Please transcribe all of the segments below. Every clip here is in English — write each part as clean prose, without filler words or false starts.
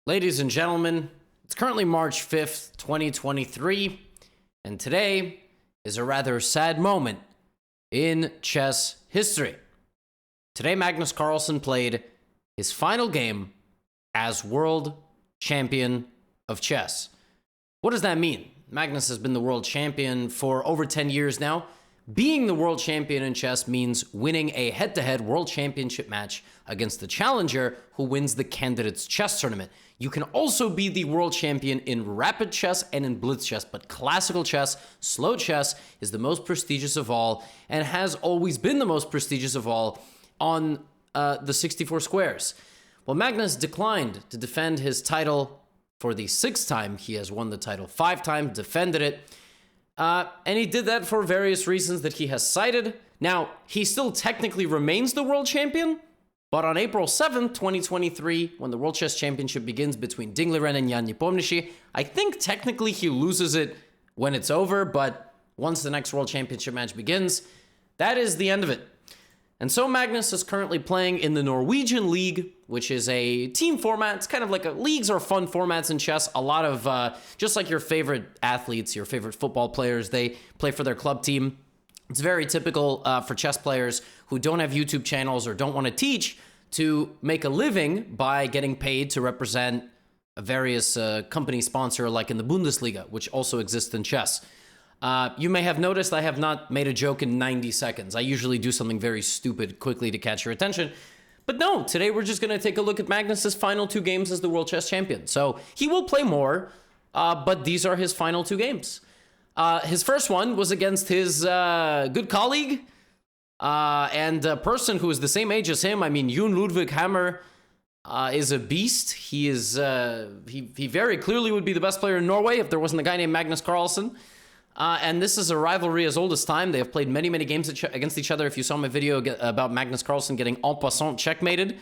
Ladies and gentlemen, it's currently March 5th, 2023, and today is a rather sad moment in chess history. Today, Magnus Carlsen played his final game as world champion of chess. What does that mean? Magnus has been the world champion for over 10 years now. Being the world champion in chess means winning a head-to-head world championship match against the challenger who wins the candidates chess tournament. You can also be the world champion in rapid chess and in blitz chess, but classical chess, slow chess, is the most prestigious of all and has always been the most prestigious of all on the 64 squares. Well, Magnus declined to defend his title for the 6th time. He has won the title 5 times, defended it. And he did that for various reasons that he has cited. Now, he still technically remains the world champion, but on April 7th, 2023, when the World Chess Championship begins between Ding Liren and Jan Nepomniachtchi, I think technically he loses it when it's over, but once the next World Championship match begins, that is the end of it. And so Magnus is currently playing in the Norwegian League, which is a team format. It's kind of like leagues are fun formats in chess. A lot of, just like your favorite athletes, your favorite football players, they play for their club team. It's very typical for chess players who don't have YouTube channels or don't want to teach to make a living by getting paid to represent a various company sponsor, like in the Bundesliga, which also exists in chess. You may have noticed I have not made a joke in 90 seconds. I usually do something very stupid quickly to catch your attention. But no, today we're just going to take a look at Magnus's final 2 games as the world chess champion. So he will play more, but these are his final 2 games. His first one was against his good colleague and a person who is the same age as him. I mean, Jon Ludvig Hammer is a beast. He is he very clearly would be the best player in Norway if there wasn't a guy named Magnus Carlsen. And this is a rivalry as old as time. They have played many, many games against each other. If you saw my video about Magnus Carlsen getting en passant checkmated,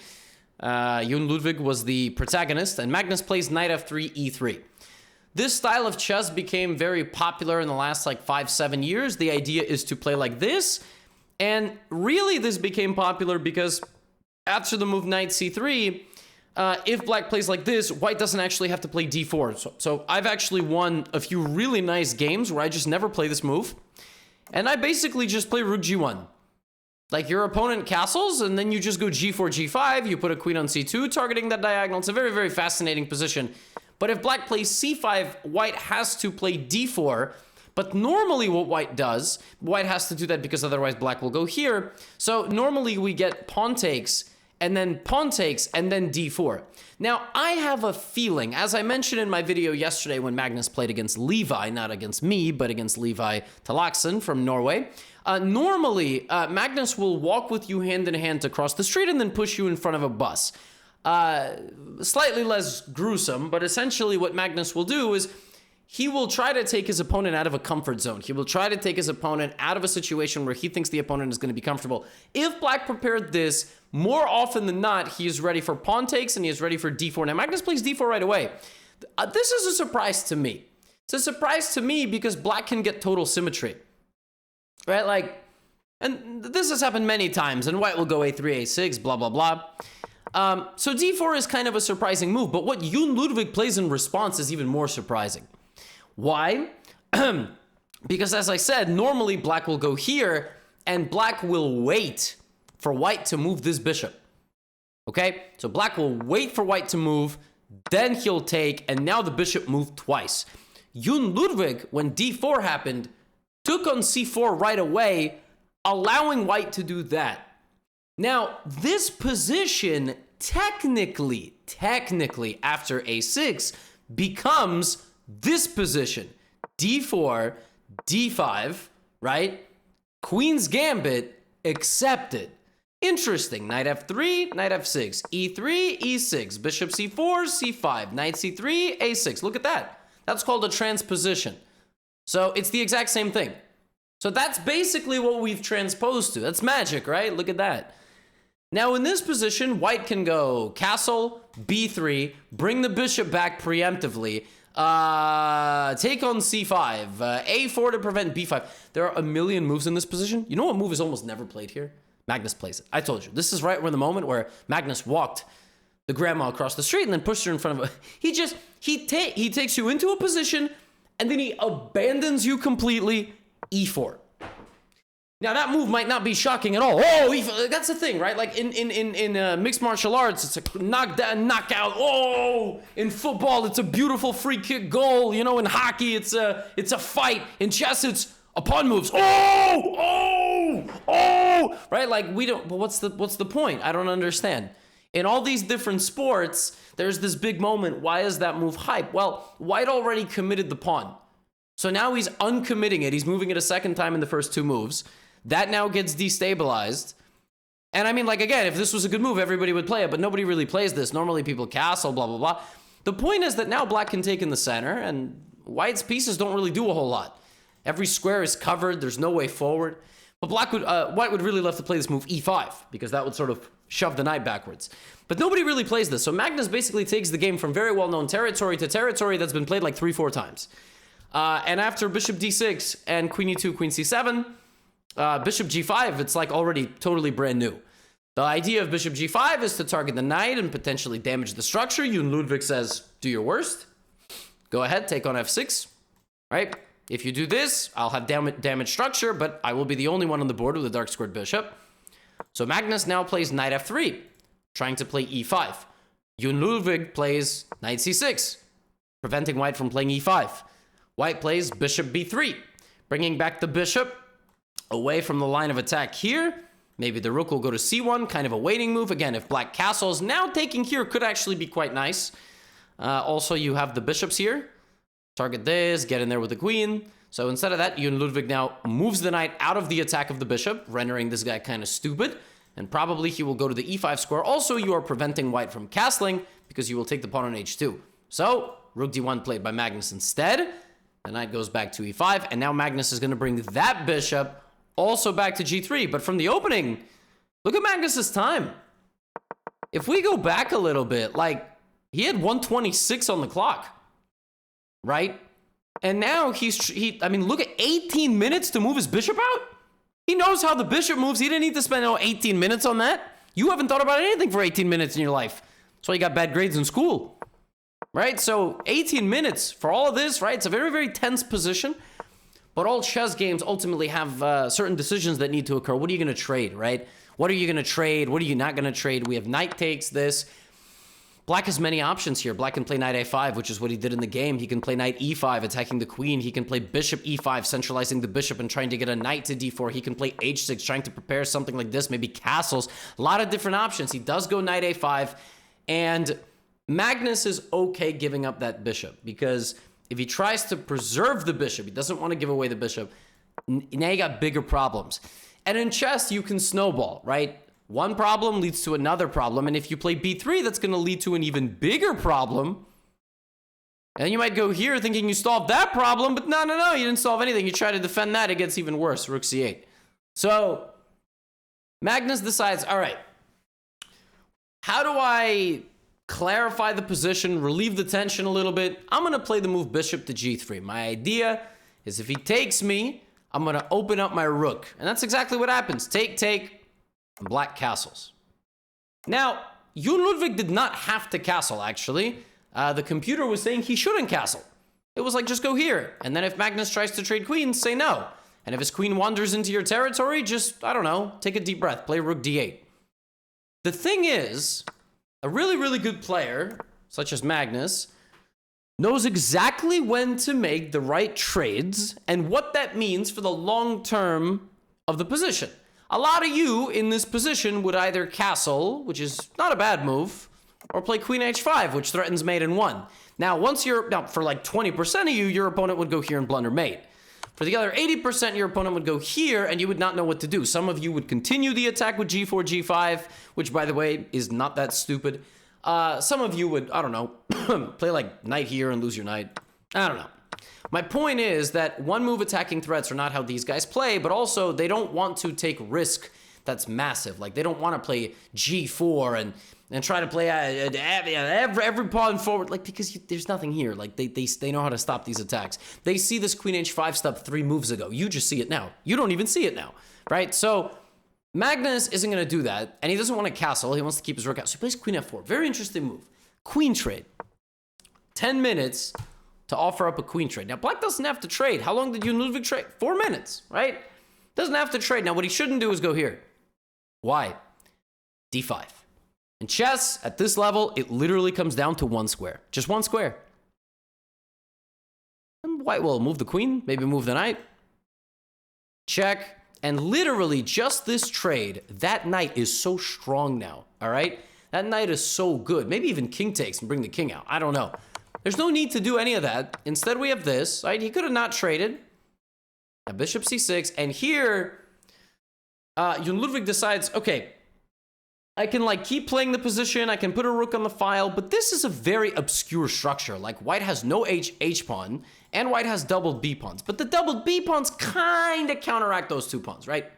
Jon Ludvig was the protagonist, and Magnus plays knight f3, e3. This style of chess became very popular in the last like 5-7 years. The idea is to play like this, and really this became popular because after the move knight c3, if black plays like this, white doesn't actually have to play d4. So I've actually won a few really nice games where I just never play this move. And I basically just play rook g1. Like your opponent castles, and then you just go g4, g5, you put a queen on c2, targeting that diagonal. It's a very, very fascinating position. But if black plays c5, white has to play d4. But normally what white does, white has to do that because otherwise black will go here. So normally we get pawn takes, and then pawn takes, and then d4. Now, I have a feeling, as I mentioned in my video yesterday when Magnus played against Levi, not against me, but against Levi Talaksen from Norway, normally, Magnus will walk with you hand in hand to cross the street and then push you in front of a bus. Slightly less gruesome, but essentially what Magnus will do is he will try to take his opponent out of a comfort zone. He will try to take his opponent out of a situation where he thinks the opponent is going to be comfortable. If black prepared this, more often than not, he is ready for pawn takes and he is ready for d4. Now, Magnus plays d4 right away. This is a surprise to me. It's a surprise to me because black can get total symmetry, right? Like, and this has happened many times, and white will go a3, a6, blah, blah, blah. So d4 is kind of a surprising move, but what Jon Ludvig plays in response is even more surprising. Why? Because as I said, normally black will go here and black will wait for white to move this bishop. Okay? So black will wait for white to move, then he'll take, and now the bishop moved twice. Jon Ludvig, when d4 happened, took on c4 right away, allowing white to do that. Now, this position technically after a6 becomes this position, d4, d5, right? Queen's gambit accepted. Interesting. Knight f3, knight f6, e3, e6, bishop c4, c5, knight c3, a6. Look at that. That's called a transposition. So it's the exact same thing. So that's basically what we've transposed to. That's magic, right? Look at that. Now in this position, white can go castle, b3, bring the bishop back preemptively, take on c5, a4 to prevent b5. There are a million moves in this position. You know what move is almost never played here? Magnus plays it. I told you. This is right where the moment where Magnus walked the grandma across the street and then pushed her in front of a... He takes you into a position and then he abandons you completely, e4. Now that move might not be shocking at all. Oh, that's the thing, right? Like in mixed martial arts, it's a knockdown, knockout. Oh, in football, it's a beautiful free kick goal. You know, in hockey, it's a fight. In chess, it's a pawn moves. Oh, right? Like we don't. But what's the point? I don't understand. In all these different sports, there's this big moment. Why is that move hype? Well, White already committed the pawn, so now he's uncommitting it. He's moving it a second time in the first two moves. That now gets destabilized. And I mean, like, again, if this was a good move, everybody would play it, but nobody really plays this. Normally people castle, blah, blah, blah. The point is that now Black can take in the center, and White's pieces don't really do a whole lot. Every square is covered. There's no way forward. But White would really love to play this move e5, because that would sort of shove the knight backwards. But nobody really plays this. So Magnus basically takes the game from very well-known territory to territory that's been played like 3-4 times. And after bishop d6 and queen e2, queen c7, bishop g5, it's like already totally brand new. The idea of bishop g5 is to target the knight and potentially damage the structure. Yoon Ludwig says, do your worst. Go ahead, take on f6, right? If you do this, I'll have damaged structure, but I will be the only one on the board with a dark squared bishop. So Magnus now plays knight f3, trying to play e5. Yoon Ludwig plays knight c6, preventing White from playing e5. White plays bishop b3, bringing back the bishop away from the line of attack here. Maybe the rook will go to c1, kind of a waiting move. Again, if Black castles, now taking here could actually be quite nice. Also, you have the bishops here. Target this, get in there with the queen. So instead of that, Yoon Ludwig now moves the knight out of the attack of the bishop, rendering this guy kind of stupid. And probably he will go to the e5 square. Also, you are preventing White from castling because you will take the pawn on h2. So, rook d1 played by Magnus instead. The knight goes back to e5, and now Magnus is going to bring that bishop also back to g3. But from the opening, look at Magnus's time. If we go back a little bit, like, he had 126 on the clock, right? And now I mean, look at 18 minutes to move his bishop out. He knows how the bishop moves. He didn't need to spend 18 minutes on that. You haven't thought about anything for 18 minutes in your life. That's why you got bad grades in school, right? So 18 minutes for all of this, right? It's a very, very tense position. But all chess games ultimately have certain decisions that need to occur. What are you going to trade, right? What are you going to trade? What are you not going to trade? We have knight takes this. Black has many options here. Black can play knight a5, which is what he did in the game. He can play knight e5, attacking the queen. He can play bishop e5, centralizing the bishop and trying to get a knight to d4. He can play h6, trying to prepare something like this, maybe castles. A lot of different options. He does go knight a5, and Magnus is okay giving up that bishop, because if he tries to preserve the bishop, he doesn't want to give away the bishop, now you got bigger problems. And in chess, you can snowball, right? One problem leads to another problem, and if you play b3, that's going to lead to an even bigger problem. And you might go here thinking you solved that problem, but no, you didn't solve anything. You try to defend that, it gets even worse, rook c8. So Magnus decides, all right, how do I clarify the position, relieve the tension a little bit? I'm going to play the move bishop to g3. My idea is if he takes me, I'm going to open up my rook. And that's exactly what happens. Take, and Black castles. Now, Yoon Ludwig did not have to castle, actually. The computer was saying he shouldn't castle. It was like, just go here. And then if Magnus tries to trade queens, say no. And if his queen wanders into your territory, just, I don't know, take a deep breath, play rook d8. The thing is, a really, really good player, such as Magnus, knows exactly when to make the right trades and what that means for the long term of the position. A lot of you in this position would either castle, which is not a bad move, or play queen h5, which threatens mate in 1. Now, for like 20% of you, your opponent would go here and blunder mate. For the other 80%, your opponent would go here, and you would not know what to do. Some of you would continue the attack with g4, g5, which, by the way, is not that stupid. Some of you would, I don't know, play like knight here and lose your knight. I don't know. My point is that one move attacking threats are not how these guys play, but also they don't want to take risk that's massive. Like, they don't want to play g4 and try to play every pawn forward, like, because there's nothing here. Like, they know how to stop these attacks. They see this queen h5 stuff 3 moves ago. You just see it now. You don't even see it now, right? So Magnus isn't going to do that, and he doesn't want a castle. He wants to keep his rook out. So he plays queen f4. Very interesting move. Queen trade. 10 minutes to offer up a queen trade. Now, black doesn't have to trade. How long did you and Ludwig trade? 4 minutes, right? Doesn't have to trade. Now, what he shouldn't do is go here. Why? d5. In chess, at this level, it literally comes down to one square. Just one square. And white will move the queen, maybe move the knight. Check. And literally, just this trade, that knight is so strong now, all right? That knight is so good. Maybe even king takes and bring the king out. I don't know. There's no need to do any of that. Instead, we have this, right? He could have not traded. Now, bishop c6. And here, Jon Ludwig decides, okay, I can like keep playing the position. I can put a rook on the file, but this is a very obscure structure. Like white has no H pawn and white has doubled B pawns, but the doubled B pawns kind of counteract those 2 pawns, right?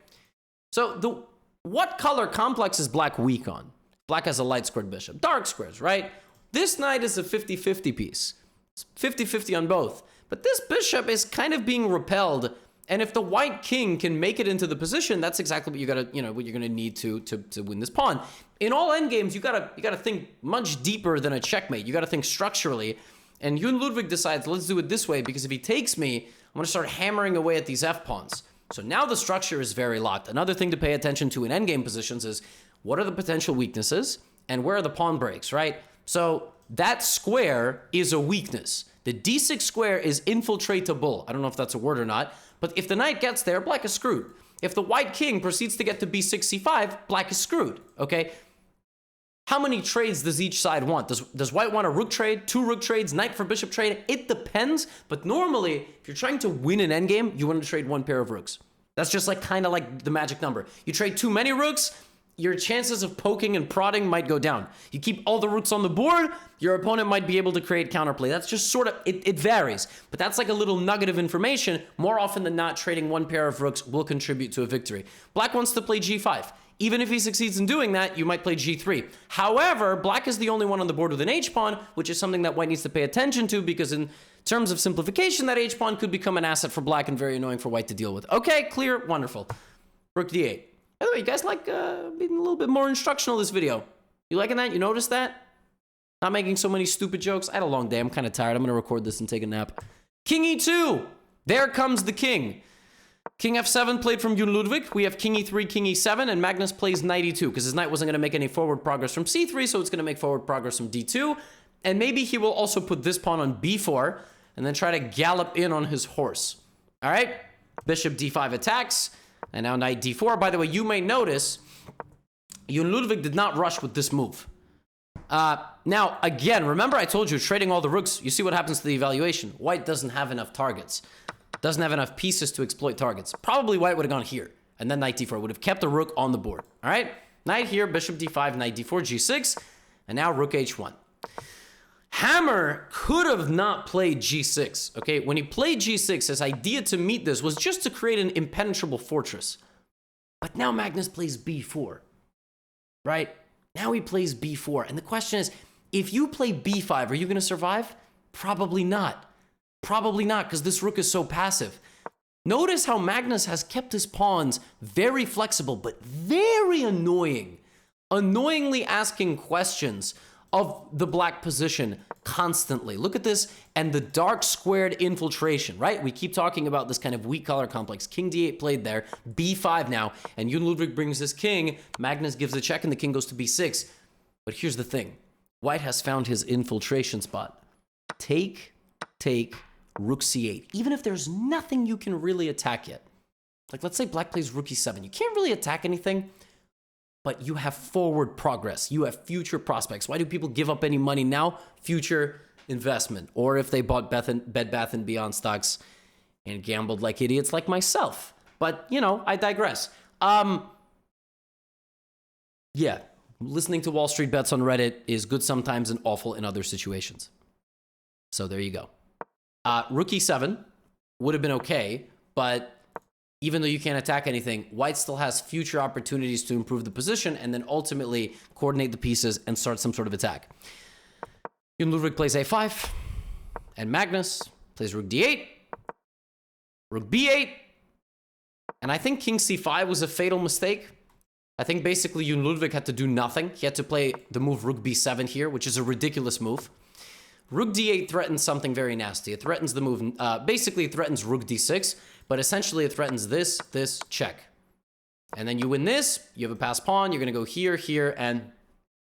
So what color complex is black weak on? Black has a light squared bishop, dark squares, right? This knight is a 50-50 piece. It's 50-50 on both, but this bishop is kind of being repelled. And if the white king can make it into the position, that's exactly what what you're gonna need to win this pawn. In all endgames, you gotta think much deeper than a checkmate. You gotta think structurally. And Jon Ludwig decides, let's do it this way, because if he takes me, I'm gonna start hammering away at these f pawns. So now the structure is very locked. Another thing to pay attention to in endgame positions is what are the potential weaknesses and where are the pawn breaks, right? So that square is a weakness. The d6 square is infiltratable. I don't know if that's a word or not. But if the knight gets there, black is screwed. If the white king proceeds to get to b6, c5, black is screwed, okay? How many trades does each side want? Does white want a rook trade, 2 rook trades, knight for bishop trade? It depends, but normally, if you're trying to win an endgame, you want to trade 1 pair of rooks. That's just like kind of like the magic number. You trade too many rooks, your chances of poking and prodding might go down. You keep all the rooks on the board, your opponent might be able to create counterplay. That's just sort of, it varies. But that's like a little nugget of information. More often than not, trading 1 pair of rooks will contribute to a victory. Black wants to play g5. Even if he succeeds in doing that, you might play g3. However, black is the only one on the board with an h-pawn, which is something that white needs to pay attention to, because in terms of simplification, that h-pawn could become an asset for black and very annoying for white to deal with. Okay, clear, wonderful. Rook d8. By the way, you guys like being a little bit more instructional this video? You liking that? You noticed that? Not making so many stupid jokes? I had a long day. I'm kind of tired. I'm going to record this and take a nap. King e2. There comes the king. King f7 played from Jon Ludwig. We have king e3, king e7, and Magnus plays knight e2 because his knight wasn't going to make any forward progress from c3, so it's going to make forward progress from d2. And maybe he will also put this pawn on b4 and then try to gallop in on his horse. All right? Bishop d5 attacks. And now knight d4. By the way, you may notice Jon Ludwig did not rush with this move. Now, again, remember I told you trading all the rooks, you see what happens to the evaluation. White doesn't have enough targets. Doesn't have enough pieces to exploit targets. Probably white would have gone here. And then knight d4 would have kept the rook on the board. All right? Knight here, bishop d5, knight d4, g6. And now rook h1. Hammer could have not played g6, okay? When he played g6, his idea to meet this was just to create an impenetrable fortress. But now Magnus plays b4, right? Now he plays b4, and the question is, if you play b5, are you going to survive? Probably not. Probably not, because this rook is so passive. Notice how Magnus has kept his pawns very flexible, but very annoying. Annoyingly asking questions of the black position constantly. Look at this, and the dark squared infiltration, right? We keep talking about this kind of weak color complex. King d8 played there, b5 now, and Jon Ludwig brings his king. Magnus gives a check, and the king goes to b6. But here's the thing. White has found his infiltration spot. Take, rook c8. Even if there's nothing you can really attack yet. Like, let's say black plays rook e7. You can't really attack anything, but you have forward progress. You have future prospects. Why do people give up any money now? Future investment. Or if they bought Bed Bath & Beyond stocks and gambled like idiots like myself. But, you know, I digress. Yeah, listening to Wall Street Bets on Reddit is good sometimes and awful in other situations. So there you go. Rook e7 would have been okay, but even though you can't attack anything, white still has future opportunities to improve the position and then ultimately coordinate the pieces and start some sort of attack. Jon Ludwig plays a5, and Magnus plays rook d8, rook b8, and I think king c5 was a fatal mistake. I think basically Ludwig had to do nothing. He had to play the move rook b7 here, which is a ridiculous move. Rook d8 threatens something very nasty. It threatens the move, basically it threatens rook d6, but essentially it threatens this, check. And then you win this, you have a passed pawn, you're gonna go here, here, and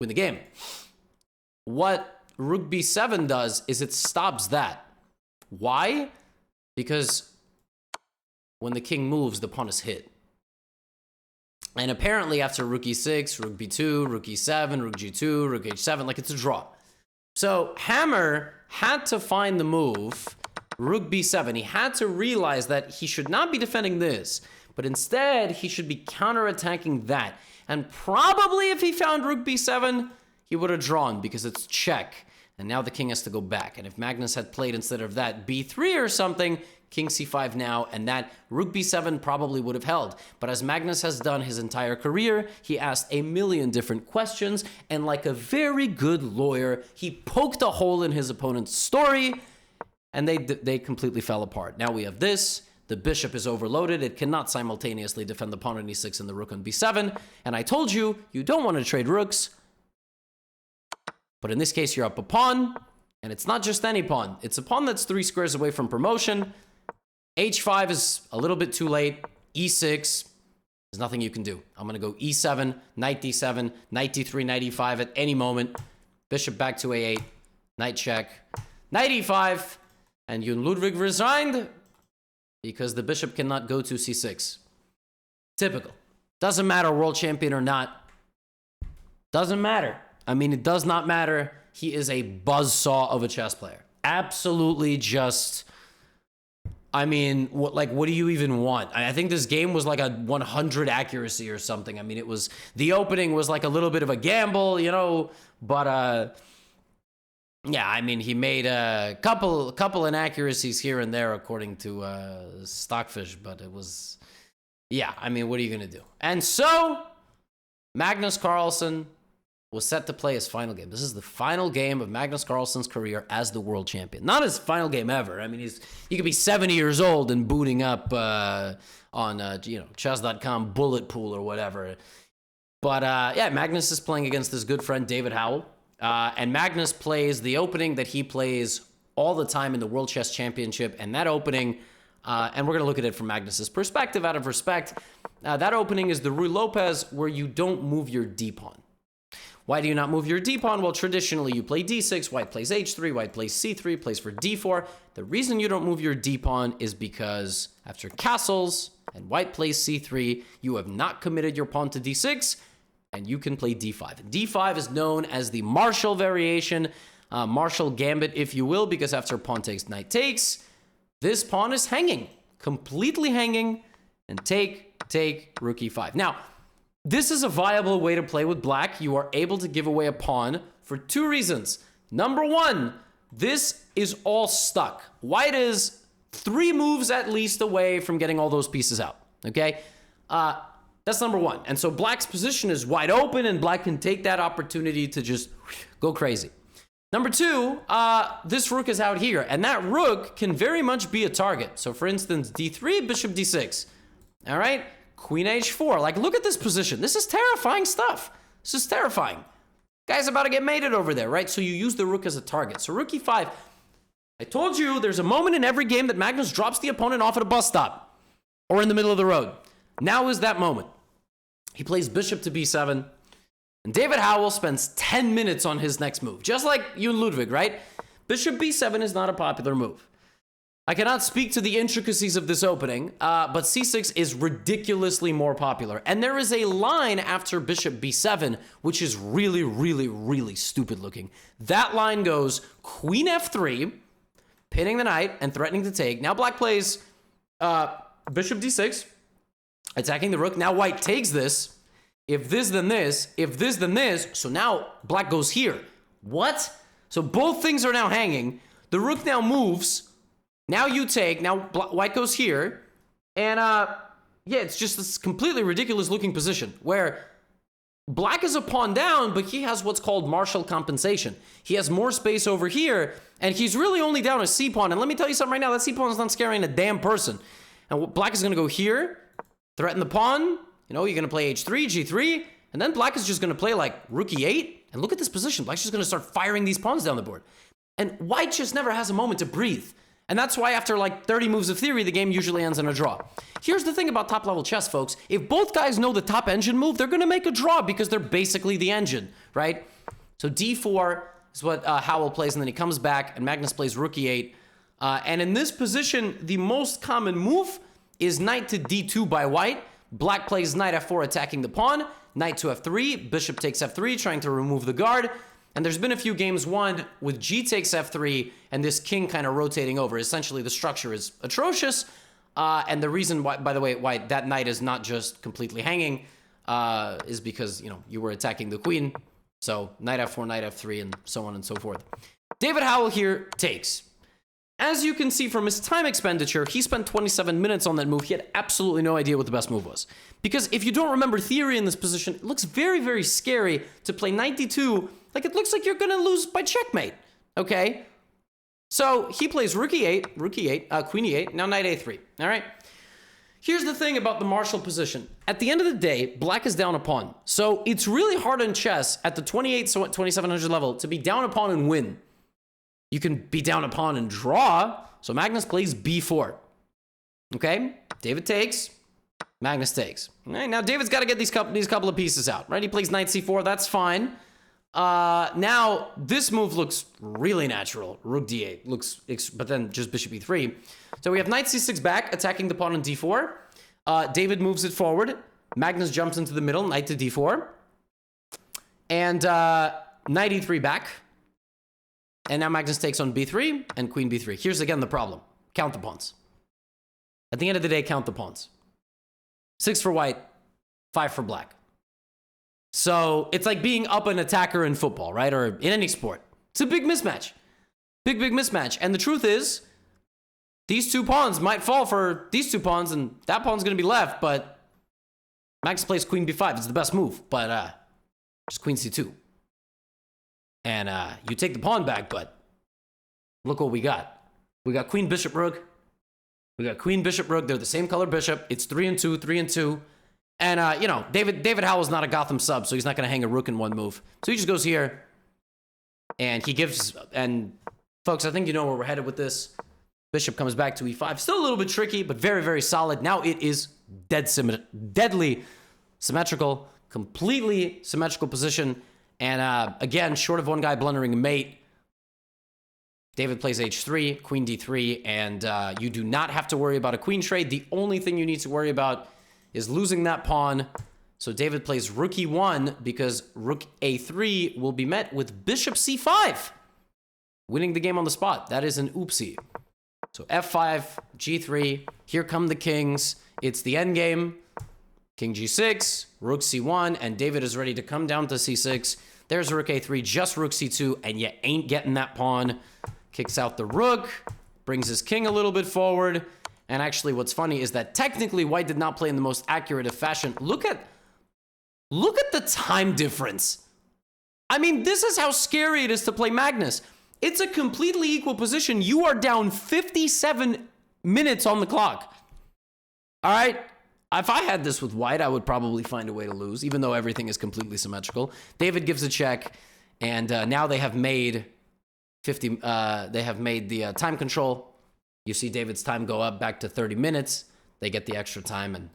win the game. What rook b7 does is it stops that. Why? Because when the king moves, the pawn is hit. And apparently after rook e6, rook b2, rook e7, rook g2, rook h7, like it's a draw. So Hammer had to find the move, rook b7. He had to realize that he should not be defending this, but instead he should be counterattacking that. And probably if he found rook b7, he would have drawn because it's check. And now the king has to go back. And if Magnus had played instead of that b3 or something, king c5 now, and that rook b7 probably would have held. But as Magnus has done his entire career, he asked a million different questions, and like a very good lawyer, he poked a hole in his opponent's story, and they completely fell apart. Now we have this. The bishop is overloaded. It cannot simultaneously defend the pawn on e6 and the rook on b7. And I told you, you don't want to trade rooks. But in this case, you're up a pawn, and it's not just any pawn. It's a pawn that's 3 squares away from promotion. h5 is a little bit too late. e6, there's nothing you can do. I'm going to go e7, knight d7, knight d3, knight e5 at any moment. Bishop back to a8, knight check, knight e5, and Ludwig resigned because the bishop cannot go to c6. Typical. Doesn't matter world champion or not. Doesn't matter. I mean, it does not matter. He is a buzzsaw of a chess player. Absolutely just... I mean, what do you even want? I think this game was like a 100 accuracy or something. I mean, it was... The opening was like a little bit of a gamble, you know, but... yeah, I mean, he made a couple inaccuracies here and there according to Stockfish, but it was... Yeah, I mean, what are you going to do? And so, Magnus Carlsen was set to play his final game. This is the final game of Magnus Carlsen's career as the world champion. Not his final game ever. I mean, he could be 70 years old and booting up on chess.com bullet pool or whatever. But yeah, Magnus is playing against his good friend David Howell. And Magnus plays the opening that he plays all the time in the World Chess Championship. And that opening, and we're going to look at it from Magnus's perspective out of respect. That opening is the Ruy Lopez, where you don't move your d-pawn. Why do you not move your d-pawn? Well, traditionally you play d6, white plays h3, white plays c3, plays for d4. The reason you don't move your d-pawn is because after castles and white plays c3, you have not committed your pawn to d6, and you can play d5. d5 is known as the Marshall variation, Marshall gambit, if you will, because after pawn takes, knight takes, this pawn is hanging, completely hanging, and take, rook e5. Now, this is a viable way to play with black. You are able to give away a pawn for 2 reasons. Number 1, this is all stuck. White is 3 moves at least away from getting all those pieces out, okay? That's number 1. And so black's position is wide open, and black can take that opportunity to just go crazy. Number 2, this rook is out here, and that rook can very much be a target. So for instance, d3, bishop d6, all right? Queen h4. Like, look at this position. This is terrifying stuff. This is terrifying. Guy's about to get mated over there, right? So you use the rook as a target. So rook e5. I told you there's a moment in every game that Magnus drops the opponent off at a bus stop or in the middle of the road. Now is that moment. He plays bishop to b7, and David Howell spends 10 minutes on his next move, just like you and Ludwig, right? Bishop b7 is not a popular move. I cannot speak to the intricacies of this opening, but c6 is ridiculously more popular. And there is a line after bishop b7, which is really, really, really stupid looking. That line goes queen f3, pinning the knight and threatening to take. Now black plays bishop d6, attacking the rook. Now white takes this. If this, then this. If this, then this. So now black goes here. What? So both things are now hanging. The rook now moves. Now you take, now white goes here, and yeah, it's just this completely ridiculous looking position where black is a pawn down, but he has what's called Marshall compensation. He has more space over here, and he's really only down a c-pawn, and let me tell you something right now, that c-pawn is not scaring a damn person. And black is going to go here, threaten the pawn, You know, you're going to play h3, g3, and then black is just going to play like rook e8. And look at this position. Black's just going to start firing these pawns down the board. And white just never has a moment to breathe. And that's why after like 30 moves of theory, the game usually ends in a draw. Here's the thing about top level chess, folks. If both guys know the top engine move, they're going to make a draw because they're basically the engine, right? So d4 is what Howell plays, and then he comes back, and Magnus plays rook e8. And in this position, the most common move is knight to d2 by white. Black plays knight f4, attacking the pawn. Knight to f3, bishop takes f3, trying to remove the guard. And there's been a few games won with g takes f3 and this king kind of rotating over. Essentially, the structure is atrocious. And the reason why, by the way, why that knight is not just completely hanging is because, you know, you were attacking the queen. So knight f4, knight f3, and so on and so forth. David Howell here takes. As you can see from his time expenditure, he spent 27 minutes on that move. He had absolutely no idea what the best move was. Because if you don't remember theory in this position, it looks very, very scary to play 92. Like, it looks like you're going to lose by checkmate, okay? So he plays rook e8, queen e8, now knight a3, all right? Here's the thing about the Marshall position. At the end of the day, black is down a pawn. So it's really hard in chess at the 2700 level to be down a pawn and win. You can be down a pawn and draw. So Magnus plays b4. Okay? David takes. Magnus takes. All right, now David's got to get these couple of pieces out, right? He plays knight c4. That's fine. Now, this move looks really natural. Rook d8. But then just bishop e3. So we have knight c6 back, attacking the pawn on d4. David moves it forward. Magnus jumps into the middle, knight to d4. And knight e3 back. And now Magnus takes on b3 and queen b3. Here's again the problem. Count the pawns. At the end of the day, count the pawns. 6 for white, 5 for black. So it's like being up an attacker in football, right? Or in any sport. It's a big mismatch. Big mismatch. And the truth is, these two pawns might fall for these two pawns, and that pawn's going to be left, but Magnus plays queen b5. It's the best move, but just queen c2. And you take the pawn back, but look what we got. We got queen, bishop, rook. We got queen, bishop, rook. They're the same color bishop. It's 3 and 2, 3 and 2. And, you know, David Howell's not a Gotham sub, so he's not going to hang a rook in one move. So he just goes here, and he gives... And, folks, I think you know where we're headed with this. Bishop comes back to e5. Still a little bit tricky, but very, very solid. Now it is deadly symmetrical, completely symmetrical position. And again, short of one guy blundering a mate, David plays h3, queen d3, and you do not have to worry about a queen trade. The only thing you need to worry about is losing that pawn. So David plays rook e1 because rook a3 will be met with bishop c5, winning the game on the spot. That is an oopsie. So f5, g3, here come the kings. It's the end game. King g6, rook c1, and David is ready to come down to c6. There's rook a3, just rook c2, and you ain't getting that pawn. Kicks out the rook, brings his king a little bit forward. And actually, what's funny is that technically white did not play in the most accurate of fashion. Look at the time difference. I mean, this is how scary it is to play Magnus. It's a completely equal position. You are down 57 minutes on the clock. All right? If I had this with white, I would probably find a way to lose, even though everything is completely symmetrical. David gives a check, and now they have made the time control. You see David's time go up back to 30 minutes. They get the extra time, and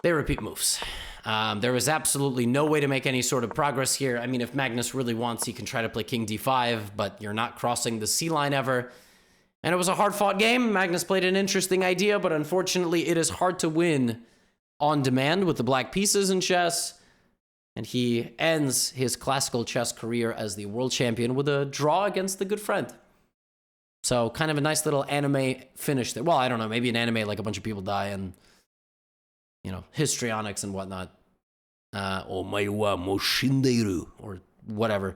they repeat moves. There is absolutely no way to make any sort of progress here. I mean, if Magnus really wants, he can try to play king d5, but you're not crossing the c line ever. And it was a hard-fought game. Magnus played an interesting idea, but unfortunately, it is hard to win on demand with the black pieces in chess. And he ends his classical chess career as the world champion with a draw against the good friend. So kind of a nice little anime finish there. Well, I don't know, maybe an anime like a bunch of people die and, you know, histrionics and whatnot. Omae wa mo shinderu, or whatever.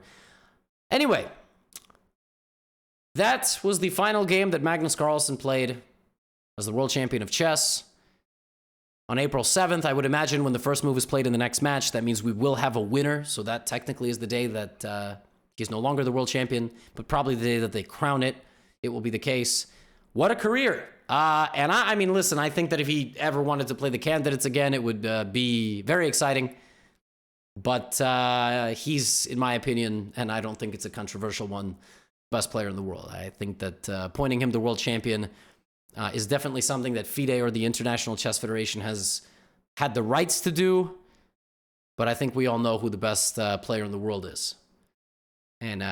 Anyway, that was the final game that Magnus Carlsen played as the world champion of chess. On April 7th, I would imagine when the first move is played in the next match, that means we will have a winner. So that technically is the day that he's no longer the world champion, but probably the day that they crown it. It will be the case. What a career. And I mean, listen, I think that if he ever wanted to play the candidates again, it would be very exciting. But he's, in my opinion, and I don't think it's a controversial one, best player in the world. I think that appointing him the world champion is definitely something that FIDE or the International Chess Federation has had the rights to do. But I think we all know who the best player in the world is. And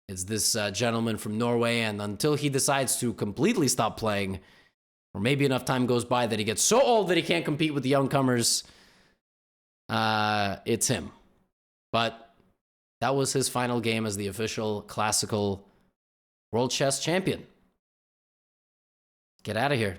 it's this gentleman from Norway. And until he decides to completely stop playing, or maybe enough time goes by that he gets so old that he can't compete with the youngcomers, it's him. But that was his final game as the official classical world chess champion. Get out of here.